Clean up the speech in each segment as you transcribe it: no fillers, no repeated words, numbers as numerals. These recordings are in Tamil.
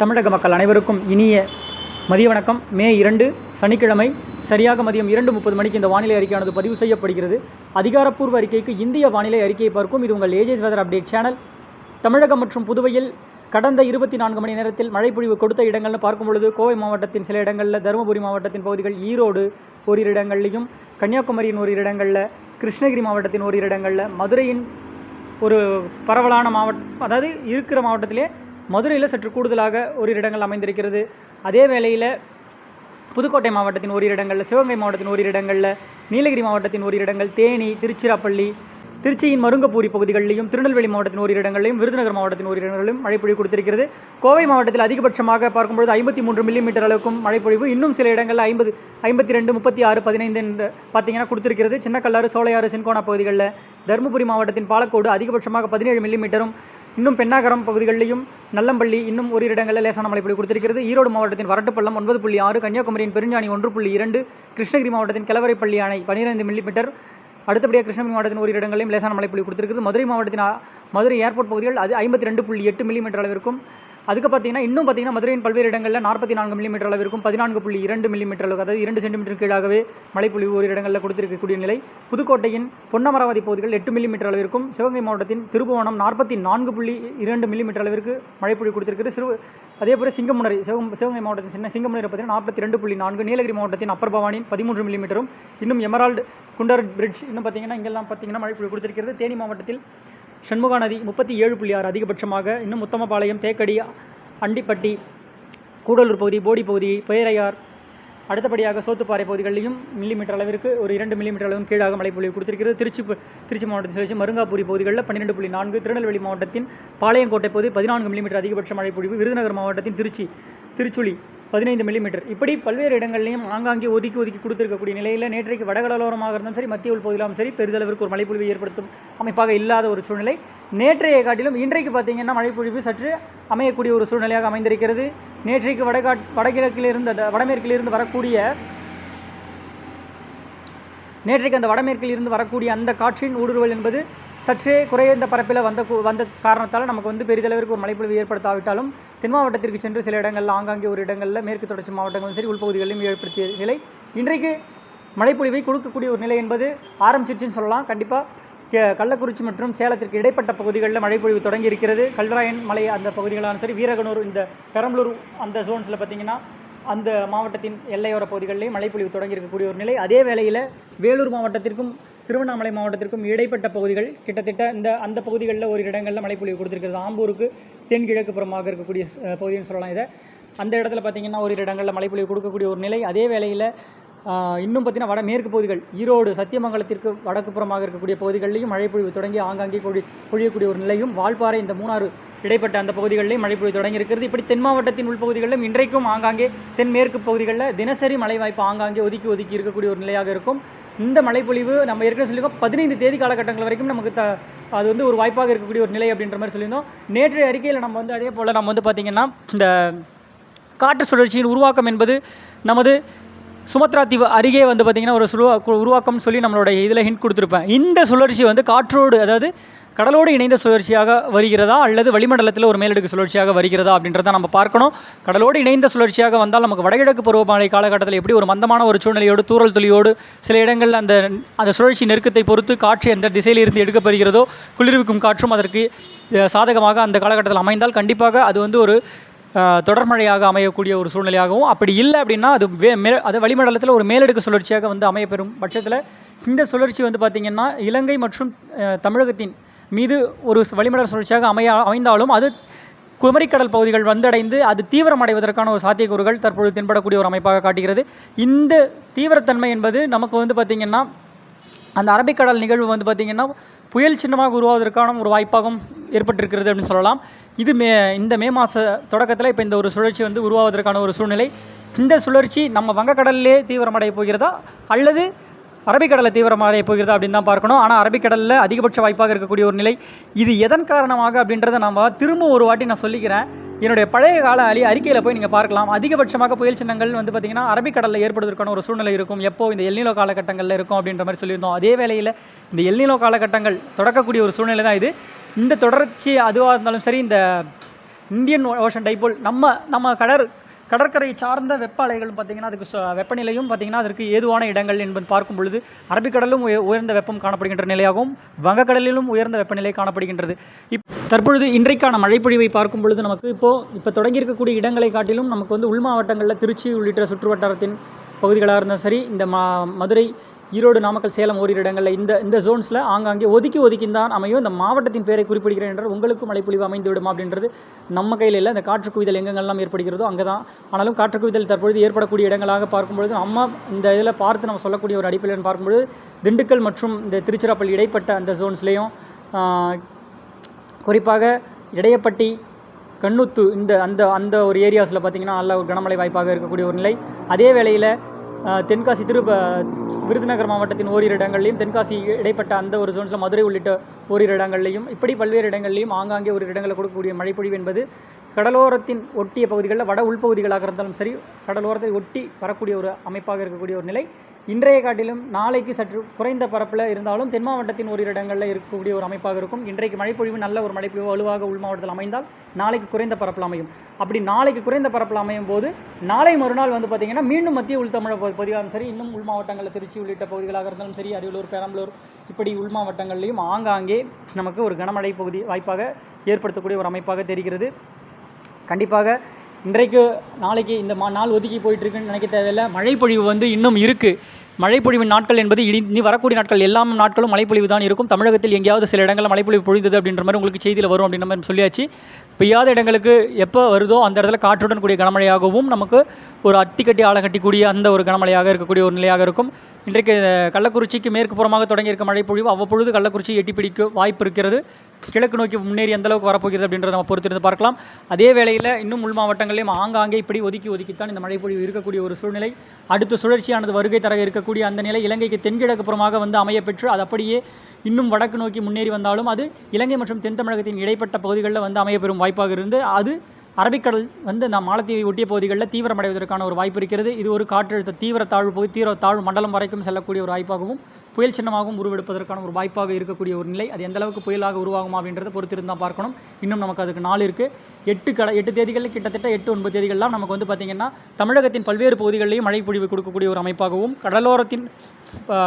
தமிழக மக்கள் அனைவருக்கும் இனிய மதிய வணக்கம். மே 2 சனிக்கிழமை சரியாக மதியம் 2:30 மணிக்கு இந்த வானிலை அறிக்கையானது பதிவு செய்யப்படுகிறது. அதிகாரப்பூர்வ அறிக்கைக்கு இந்திய வானிலை அறிக்கையை பார்க்கும் இது உங்கள் ஏஜேஸ் வெதர் அப்டேட் சேனல். தமிழகம் மற்றும் புதுவையில் கடந்த 24 மணி நேரத்தில் மழைப்பொழிவு கொடுத்த இடங்கள்னு பார்க்கும் பொழுது கோவை மாவட்டத்தின் சில இடங்களில், தருமபுரி மாவட்டத்தின் பகுதிகள், ஈரோடு ஓரிரு இடங்கள்லையும், கன்னியாகுமரியின் ஓரிரு இடங்களில், கிருஷ்ணகிரி மாவட்டத்தின் ஓரிரு இடங்களில், மதுரையின் ஒரு பரவலான அதாவது இருக்கிற மாவட்டத்திலே மதுரையில் சற்று கூடுதலாக ஓரிரு இடங்கள் அமைந்திருக்கிறது. அதே வேளையில் புதுக்கோட்டை மாவட்டத்தின் ஓரிரு இடங்களில், சிவகங்கை மாவட்டத்தின் ஓரிரு இடங்களில், நீலகிரி மாவட்டத்தின் ஓரிரு இடங்கள், தேனி, திருச்சிராப்பள்ளி, திருச்சியின் மருங்கப்பூரி பகுதிகளிலும், திருநெல்வேலி மாவட்டத்தின் ஓரிரு இடங்களிலும், விருதுநகர் மாவட்டத்தின் ஓரிரு இடங்களிலும் மழைப்பொழிவு கொடுத்திருக்கிறது. கோவை மாவட்டத்தில் அதிகபட்சமாக பார்க்கும்போது 53 மில்லிமீட்டர் அளவுக்கும் மழைப்பொழிவு, இன்னும் சில இடங்களில் 50, 52, 36, 15 என்று பார்த்தீங்கன்னா கொடுத்திருக்கிறது. சின்னக்கல்லாறு, சோலையாறு, சின்கோனா பகுதிகளில், தருமபுரி மாவட்டத்தின் பாலக்கோடு அதிகபட்சமாக 17 மில்லிமீட்டரும், இன்னும் பெண்ணாகரம் பகுதிகளிலும், நல்லம்பள்ளி இன்னும் ஒரு இடங்களில் லேசான மழைப்பொழிவு கொடுத்திருக்கிறது. ஈரோடு மாவட்டத்தின் வரட்டுப்பள்ளம் 9.6, கன்னியாகுமரியின் பெருஞ்சாணி 1.2, கிருஷ்ணகிரி மாவட்டத்தின் கிழவரைப்பள்ளி அணை 12 மில்லிமீட்டர், அடுத்தபடியாக கிருஷ்ணகிரி மாவட்டத்தின் ஒரு இடங்களிலும் லேசான மழைப்பொழிவு கொடுத்திருக்கிறது. மதுரை மாவட்டத்தின் மதுரை ஏர்போர்ட் பகுதிகள் அது 52.8 மில்லிமீட்டர் அளவிற்கும், அதுக்கு பார்த்தீங்கன்னா மதுரையின் பல்வேறு இடங்களில் 44 மில்லிமீட்டர் அளவிற்கும், 14.2 மில்லிமீட்டர் அளவுக்கு, அதாவது 2 சென்டிமீட்டர் கீழாகவே மழைப்பொழிவு ஒரு இடங்களில் கொடுத்திருக்கக்கூடிய நிலை. புதுக்கோட்டையின் பொன்னமராவதி பகுதிகள் 8 மில்லிமீட்டர் அளவிற்கும், சிவகங்கை மாவட்டத்தின் திருபுவனம் 44.2 மில்லிமீட்டர் அளவிற்கு மழைப்பொழிவு கொடுத்திருக்கிறது. அதேபோல் சிவகங்கை மாவட்டத்தின் சிங்கமுனரை பார்த்தீங்கன்னா 42.4, நீலகிரி மாவட்டத்தின் அப்பர் பவானி 13 மில்லிமீட்டரும், இன்னும் எமரால்டு குண்டர் பிரிட்ஜ் இன்னும் இங்கெல்லாம் மழைப்பொழிவு கொடுத்திருக்கிறது. தேனி மாவட்டத்தில் சண்முகா நதி 37.6 அதிகபட்சமாக, இன்னும் முத்தமபாளையம், தேக்கடி, அண்டிப்பட்டி, கூடலூர் பகுதி, போடி பகுதி, பேரையார், அடுத்தபடியாக சோத்துப்பாறை பகுதிகளிலும் மில்லிமீட்டர் அளவிற்கு ஒரு 2 மில்லிமீட்டர் அளவும் கீழாக மழைப்பொழிவு கொடுத்திருக்கிறது. திருச்சி மாவட்டத்தில் மருங்காப்பூரி பகுதிகளில் 12.4, திருநெல்வேலி மாவட்டத்தின் பாளையங்கோட்டை பகுதி 14 மில்லிமீட்டர் அதிகபட்ச மழைப்பொழிவு, விருதுநகர் மாவட்டத்தின் திருச்சுழி 15 மில்லிமீட்டர், இப்படி பல்வேறு இடங்கள்லையும் ஆங்காங்கே ஒதுக்கி கொடுத்திருக்கக்கூடிய நிலையில் நேற்றைக்கு வடகடலோரமாக இருந்தாலும் சரி, மத்திய உள்பகுதியிலும் சரி, பெரிதளவிற்கு ஒரு மழைப்பொழிவை ஏற்படுத்தும் அமைப்பாக இல்லாத ஒரு சூழ்நிலை. நேற்றைய காட்டிலும் இன்றைக்கு பார்த்தீங்கன்னா மழைப்பொழிவு சற்று அமையக்கூடிய ஒரு சூழ்நிலையாக அமைந்திருக்கிறது. நேற்றைக்கு வடமேற்கிலிருந்து வரக்கூடிய அந்த காற்றின் ஊடுருவல் என்பது சற்றே குறைந்த பரப்பில் வந்த காரணத்தால் நமக்கு பெரிதளவிற்கு ஒரு மழைப்பொழிவு ஏற்படுத்தாவிட்டாலும் தென் மாவட்டத்திற்கு சென்று சில இடங்களில், ஆங்காங்கே ஒரு இடங்களில், மேற்கு தொடர்ச்சி மாவட்டங்களும் சரி, உள்பகுதிகளிலும் ஏற்படுத்திய நிலை. இன்றைக்கு மழைப்பொழிவை கொடுக்கக்கூடிய ஒரு நிலை என்பது ஆரம்பிச்சிருச்சுன்னு சொல்லலாம். கண்டிப்பாக கள்ளக்குறிச்சி மற்றும் சேலத்திற்கு இடைப்பட்ட பகுதிகளில் மழைப்பொழிவு தொடங்கி இருக்கிறது. கல்ராயன் மலை அந்த பகுதிகளான சரி, வீரகனூர், இந்த பெரம்பலூர் அந்த ஜோன்ஸில் பார்த்திங்கன்னா அந்த மாவட்டத்தின் எல்லையோர பகுதிகளிலேயும் மழைப்பொழிவு தொடங்கி இருக்கக்கூடிய ஒரு நிலை. அதே வேளையில் வேலூர் மாவட்டத்திற்கும் திருவண்ணாமலை மாவட்டத்திற்கும் இடைப்பட்ட பகுதிகள் கிட்டத்தட்ட அந்த பகுதிகளில் ஒரு இடங்களில் மழைப்பொழிவு கொடுத்திருக்கிறது. ஆம்பூருக்கு தென்கிழக்கு புறமாக இருக்கக்கூடிய பகுதின்னு சொல்லலாம். அந்த இடத்துல பார்த்திங்கன்னா ஒரு இடங்களில் மழைப்பொழிவு கொடுக்கக்கூடிய ஒரு நிலை. அதே வேளையில் இன்னும் பார்த்திங்கன்னா வடமேற்கு பகுதிகள், ஈரோடு, சத்தியமங்கலத்திற்கு வடக்கு புறமாக இருக்கக்கூடிய பகுதிகளிலையும் மழைப்பொழிவு தொடங்கி ஆங்காங்கே பொழியக்கூடிய ஒரு நிலையும், வால்பாறை, இந்த மூணாறு இடைப்பட்ட அந்த பகுதிகளிலையும் மழைப்பொழிவு தொடங்கி இருக்கிறது. இப்படி தென் மாவட்டத்தின் உள்பகுதிகளிலும் இன்றைக்கும் ஆங்காங்கே தென்மேற்கு பகுதிகளில் தினசரி மழை வாய்ப்பு ஆங்காங்கே ஒதுக்கி இருக்கக்கூடிய ஒரு நிலையாக இருக்கும். இந்த மழைப்பொழிவு நம்ம ஏற்கனவே சொல்லியிருக்கோம் 15 தேதி காலகட்டங்கள் வரைக்கும் நமக்கு அது ஒரு வாய்ப்பாக இருக்கக்கூடிய ஒரு நிலை அப்படின்ற மாதிரி சொல்லியிருந்தோம். நேற்றைய அறிக்கையில் நம்ம அதே போல் நம்ம பார்த்திங்கன்னா இந்த காற்று சுழற்சியின் உருவாக்கம் என்பது நமது சுமத்ரா தீவு அருகே பார்த்திங்கன்னா ஒரு உருவாக்கம்னு சொல்லி நம்மளோட இதில் ஹிண்ட் கொடுத்துருப்பேன். இந்த சுழற்சி காற்றோடு, அதாவது கடலோடு இணைந்த சுழற்சியாக வருகிறதா அல்லது வளிமண்டலத்தில் ஒரு மேலடுக்கு சுழற்சியாக வருகிறதா அப்படின்றத நம்ம பார்க்கணும். கடலோடு இணைந்த சுழற்சியாக வந்தால் நமக்கு வடகிழக்கு பருவமழை காலகட்டத்தில் எப்படி ஒரு மந்தமான ஒரு சூழ்நிலையோடு, தூறல் துளியோடு, சில இடங்களில் அந்த சுழற்சி நெருக்கத்தை பொறுத்து காற்று எந்த திசையிலிருந்து எடுக்கப்படுகிறதோ, குளிர்விக்கும் காற்றும் அதற்கு சாதகமாக அந்த காலகட்டத்தில் அமைந்தால் கண்டிப்பாக அது ஒரு தொடர்மழையாக அமையக்கூடிய ஒரு சூழ்நிலையாகவும், அப்படி இல்லை அப்படின்னா அது வளிமண்டலத்தில் ஒரு மேலடுக்கு சுழற்சியாக அமையப்பெறும் பட்சத்தில் இந்த சுழற்சி பார்த்திங்கன்னா இலங்கை மற்றும் தமிழகத்தின் மீது ஒரு வளிமண்டல சுழற்சியாக அமைந்தாலும் அது குமரிக்கடல் பகுதிகள் வந்தடைந்து அது தீவிரமடைவதற்கான ஒரு சாத்தியக்கூறுகள் தற்பொழுது தென்படக்கூடிய ஒரு அமைப்பாக காட்டுகிறது. இந்த தீவிரத்தன்மை என்பது நமக்கு பார்த்திங்கன்னா அந்த அரபிக்கடல் நிகழ்வு பார்த்திங்கன்னா புயல் சின்னமாக உருவாவதற்கான ஒரு வாய்ப்பாகவும் ஏற்பட்டிருக்கிறது அப்படின்னு சொல்லலாம். இந்த மே மாத தொடக்கத்தில் இப்போ இந்த ஒரு சுழற்சி உருவாவதற்கான ஒரு சூழ்நிலை. இந்த சுழற்சி நம்ம வங்கக்கடலிலே தீவிரமடைய போகிறதா அல்லது அரபிக்கடலை தீவிரமடைய போகிறதா அப்படின்னு தான் பார்க்கணும். ஆனால் அரபிக்கடலில் அதிகபட்ச வாய்ப்பாக இருக்கக்கூடிய ஒரு நிலை. இது எதன் காரணமாக அப்படின்றத நம்ம திரும்ப ஒரு வாட்டி நான் சொல்லிக்கிறேன். என்னுடைய பழைய கால அறிக்கையில் போய் நீங்கள் பார்க்கலாம். அதிகபட்சமாக புயல் சின்னங்கள் பார்த்திங்கன்னா அரபிக்கடலில் ஏற்படுவதற்கான ஒரு சூழ்நிலை இருக்கும். எப்போ இந்த எல்னினோ காலகட்டங்களில் இருக்கும் அப்படின்ற மாதிரி சொல்லியிருந்தோம். அதே வேளையில் இந்த எல்னினோ காலகட்டங்கள் தொடக்கக்கூடிய ஒரு சூழ்நிலை தான் இது. இந்த தொடர்ச்சி அதுவாக இருந்தாலும் சரி, இந்த இந்தியன் ஓஷன் டைபோல் நம்ம கடற்கரை சார்ந்த வெப்ப அலைகள் பார்த்திங்கன்னா அதுக்கு வெப்பநிலையும் பார்த்திங்கன்னா அதற்கு ஏதுவான இடங்கள் என்பது பார்க்கும் பொழுது அரபிக்கடலும் உயர்ந்த வெப்பம் காணப்படுகின்ற நிலையாகவும் வங்கக்கடலிலும் உயர்ந்த வெப்பநிலை காணப்படுகின்றது. தற்பொழுது இன்றைக்கான மழைப்பொழிவை பார்க்கும் பொழுது நமக்கு இப்போ தொடங்கியிருக்கக்கூடிய இடங்களை காட்டிலும் நமக்கு வந்து உள் மாவட்டங்களில் திருச்சி உள்ளிட்ட சுற்று வட்டாரத்தின் பகுதிகளாக இருந்தாலும் சரி, இந்த மதுரை, ஈரோடு, நாமக்கல், சேலம் ஓரிரு இடங்களில் இந்த ஜோன்ஸில் ஆங்காங்கே ஒதுக்கி தான் அமையும். இந்த மாவட்டத்தின் பேரை குறிப்பிடுகிறேன் என்றால் உங்களுக்கு மழைப்பொழிவு அமைந்து விடுமா அப்படின்றது நம்ம கையில் இல்லை. இந்த காற்று குவிதல் எங்கெங்கெல்லாம் ஏற்படுகிறதோ அங்கே தான். ஆனாலும் காற்று குவிதல் தற்பொழுது ஏற்படக்கூடிய இடங்களாக பார்க்கும்பொழுது இந்த இதில் பார்த்து நம்ம சொல்லக்கூடிய ஒரு அடிப்படையில் பார்க்கும்பொழுது திண்டுக்கல் மற்றும் இந்த திருச்சிராப்பள்ளி இடைப்பட்ட அந்த ஜோன்ஸ்லேயும், குறிப்பாக இடையப்பட்டி, கண்ணுத்து அந்த ஒரு ஏரியாஸில் பார்த்திங்கன்னா நல்ல ஒரு கனமழை வாய்ப்பாக இருக்கக்கூடிய ஒரு நிலை. அதே வேளையில் தென்காசி விருதுநகர் மாவட்டத்தின் ஓரிரு இடங்கள்லையும், தென்காசி இடைப்பட்ட அந்த ஒரு ஜோன்ஸில் மதுரை உள்ளிட்ட ஓரிரு இடங்கள்லையும், இப்படி பல்வேறு இடங்கள்லையும் ஆங்காங்கே ஒரு இடங்களில் கொடுக்கக்கூடிய மழைப்பொழிவு என்பது கடலோரத்தின் ஒட்டிய பகுதிகளில் வட உள்பகுதிகளாக இருந்தாலும் சரி, கடலோரத்தை ஒட்டி வரக்கூடிய ஒரு அமைப்பாக இருக்கக்கூடிய ஒரு நிலை. இன்றைய காட்டிலும் நாளைக்கு சற்று குறைந்த பரப்பில் இருந்தாலும் தென் மாவட்டத்தின் ஓரிரு இடங்களில் இருக்கக்கூடிய ஒரு அமைப்பாக இருக்கும். இன்றைக்கு மழைப்பொழிவு நல்ல ஒரு மழைப்பொழிவு வலுவாக உள் மாவட்டத்தில் அமைந்தால் நாளைக்கு குறைந்த பரப்பில் அமையும். அப்படி நாளைக்கு குறைந்த பரப்பில் அமையும் போது நாளை மறுநாள் வந்து பார்த்திங்கன்னா மீண்டும் மத்திய உள்தமிழக பகுதியாகவும் சரி, இன்னும் உள் மாவட்டங்களில் திருச்சி உள்ளிட்ட பகுதிகளாக இருந்தாலும் சரி, அரியலூர், பெரம்பலூர், இப்படி உள் மாவட்டங்கள்லேயும் ஆங்காங்கே நமக்கு ஒரு கனமழை பகுதி வாய்ப்பாக ஏற்படுத்தக்கூடிய ஒரு அமைப்பாக தெரிகிறது. கண்டிப்பாக இன்றைக்கு நாளைக்கு இந்த நாள் ஒதுக்கி போயிட்டுருக்குன்னு நினைக்க தேவையில்லை. மழைப்பொழிவு வந்து இன்னும் இருக்குது. மழைப்பொழிவின் நாட்கள் என்பது இனி வரக்கூடிய நாட்கள் எல்லா நாட்களும் மழைப்பொழிவு தான் இருக்கும். தமிழகத்தில் எங்கேயாவது சில இடங்களில் மழைப்பொழிவு பொழிந்தது அப்படின்ற மாதிரி உங்களுக்கு செய்தியில் வரும் அப்படின்ற மாதிரி சொல்லியாச்சு. பெய்யாத இடங்களுக்கு எப்போ வருதோ அந்த இடத்துல காற்றுடன் கூடிய கனமழையாகவும் நமக்கு ஒரு அட்டிக்கட்டி ஆழ கட்டிக்கூடிய அந்த ஒரு கனமழையாக இருக்கக்கூடிய ஒரு நிலையாக இருக்கும். இன்றைக்கு கள்ளக்குறிச்சிக்கு மேற்கு புறமாக தொடங்கியிருக்க மழைப்பொழிவு அவ்வப்பொழுது கள்ளக்குறிச்சி எட்டி பிடிக்க வாய்ப்பு இருக்கிறது. கிழக்கு நோக்கி முன்னேறி எந்தளவுக்கு வரப்போகிறது அப்படின்றத நம்ம பொறுத்திருந்து பார்க்கலாம். அதே வேளையில் இன்னும் உள் மாவட்டங்களிலும் ஆங்காங்கே இப்படி ஒதுக்கித்தான் இந்த மழைப்பொழிவு இருக்கக்கூடிய ஒரு சூழ்நிலை. அடுத்த சுழற்சியானது வருகை தர இருக்கக்கூடிய அந்த நிலை இலங்கைக்கு தென்கிழக்கு புறமாக வந்து அமையப்பெற்று அது அப்படியே இன்னும் வடக்கு நோக்கி முன்னேறி வந்தாலும் அது இலங்கை மற்றும் தென் தமிழகத்தின் இடைப்பட்ட பகுதிகளில் வந்து அமையப்பெறும் வாய்ப்பாக இருந்து அது அரபிக்கடல் வந்து மாலத்தீவை ஒட்டிய பகுதிகளில் தீவிரமடைவதற்கான ஒரு வாய்ப்பு இருக்கிறது. இது ஒரு காற்றழுத்த தீவிர தாழ்வு மண்டலம் வரைக்கும் செல்லக்கூடிய ஒரு வாய்ப்பாகவும் புயல் சின்னமாகவும் உருவெடுப்பதற்கான ஒரு வாய்ப்பாக இருக்கக்கூடிய ஒரு நிலை. அது எந்த அளவுக்கு புயலாக உருவாகுமா அப்படின்றத பொறுத்திருந்தால் பார்க்கணும். இன்னும் நமக்கு அதுக்கு நாள் இருக்குது. 8 தேதிகளில் கிட்டத்தட்ட 8-9 தேதிகள்லாம் நமக்கு வந்து பார்த்திங்கன்னா தமிழகத்தின் பல்வேறு பகுதிகளிலையும் மழைப்பொழிவு கொடுக்கக்கூடிய ஒரு அமைப்பாகவும்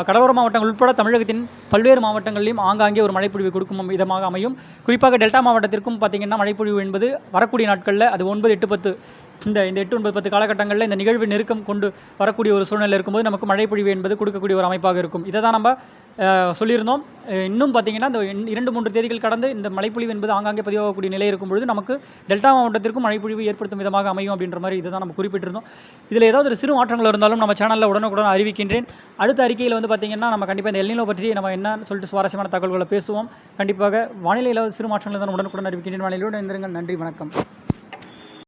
கடலோர மாவட்டங்கள் உட்பட தமிழகத்தின் பல்வேறு மாவட்டங்களிலும் ஆங்காங்கே ஒரு மழைப்பொழிவு கொடுக்கும் விதமாக அமையும். குறிப்பாக டெல்டா மாவட்டத்திற்கும் பார்த்திங்கன்னா மழைப்பொழிவு என்பது வரக்கூடிய நாட்களில் அது 9, 8, 10 இந்த 8, 9, 10 காலகட்டங்களில் இந்த நிகழ்வு நெருக்கம் கொண்டு வரக்கூடிய ஒரு சூழ்நிலை இருக்கும்போது நமக்கு மழைப்பொழிவு என்பது கொடுக்கக்கூடிய ஒரு அமைப்பாக இருக்கும். இதை தான் நம்ம சொல்லியிருந்தோம். இன்னும் பார்த்திங்கன்னா இந்த 2-3 தேதிகள் கடந்து இந்த மழைப்பொழிவு என்பது ஆங்காங்கே பதிவாகக்கூடிய நிலை இருக்கும்பொழுது நமக்கு டெல்டா மாவட்டத்திற்கும் மழைப்பொழிவு ஏற்படுத்தும் விதமாக அமையும் அப்படின்ற மாதிரி இதை தான் நம்ம குறிப்பிட்டிருந்தோம். இதில் ஏதாவது ஒரு சிறு மாற்றங்கள் இருந்தாலும் நம்ம சேனலில் உடனுக்குடன் அறிவிக்கின்றேன். அடுத்த அறிக்கையில் வந்து பார்த்திங்கன்னா நம்ம கண்டிப்பாக இந்த எல்னினோ பற்றி நம்ம என்னன்னு சொல்லிட்டு சுவாரஸ்யமான தகவல்களை பேசுவோம். கண்டிப்பாக வானிலையில் சிறு மாற்றங்கள் தான் உடனுக்குடன் அறிவிக்கின்றேன். வானிலையோடு இருந்திருங்கள். நன்றி, வணக்கம்.